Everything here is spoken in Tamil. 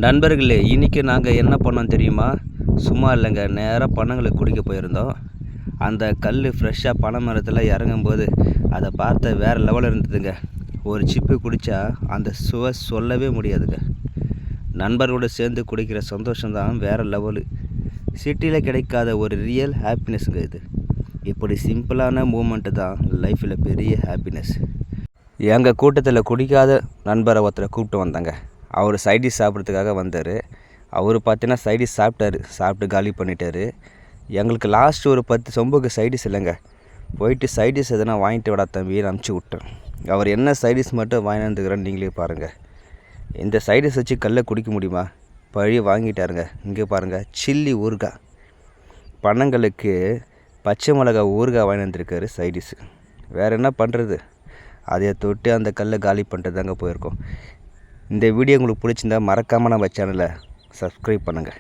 நண்பர்களே, இன்றைக்கி நாங்கள் என்ன பண்ணோம் தெரியுமா? சும்மா இல்லைங்க, நேராக பனங்களுக்கு குடிக்க போயிருந்தோம். அந்த கல் ஃப்ரெஷ்ஷாக பனை மரத்தில் இறங்கும்போது அதை பார்த்த வேறு லெவலில் இருந்ததுங்க. ஒரு சிப்பு குடித்தா அந்த சுவை சொல்லவே முடியாதுங்க. நண்பர்களோடு சேர்ந்து குடிக்கிற சந்தோஷம்தான் வேறு லெவலு. சிட்டியில் கிடைக்காத ஒரு ரியல் ஹாப்பினஸ்ங்க இது. இப்படி சிம்பிளான மூமெண்ட்டு தான் லைஃப்பில் பெரிய ஹாப்பினஸ். எங்கள் கூட்டத்தில் குடிக்காத நண்பரை ஒருத்தரை கூப்பிட்டு வந்தாங்க. அவர் சைடிஷ் சாப்பிட்றதுக்காக வந்தார். அவர் பார்த்தீங்கன்னா சைடிஷ் சாப்பிட்டு காலி பண்ணிட்டார். எங்களுக்கு லாஸ்ட் ஒரு 10 சொம்புக்கு சைடிஷ் இல்லைங்க. போயிட்டு சைடிஷ் எதனா வாங்கிட்டு விடா தம்பின்னு அனுப்பிச்சி விட்டேன். அவர் என்ன சைடிஷ் மட்டும் வாங்கினதுக்குறேன்னு நீங்களே பாருங்கள். இந்த சைடிஷ் வச்சு கல்லை குடிக்க முடியுமா? பழி வாங்கிட்டாருங்க. இங்கே பாருங்கள், சில்லி ஊறுகாய், பனங்களுக்கு பச்சை மிளகா ஊறுகாய் வாங்கி வந்துருக்காரு சைடிஷ். வேறு என்ன பண்ணுறது? அதை தொட்டு அந்த கல்லை காலி பண்ணிட்டு தாங்க போயிருக்கோம். இந்த வீடியோ உங்களுக்கு பிடிச்சிருந்தா மறக்காமல் நம்ம சேனலை சப்ஸ்கிரைப் பண்ணுங்கள்.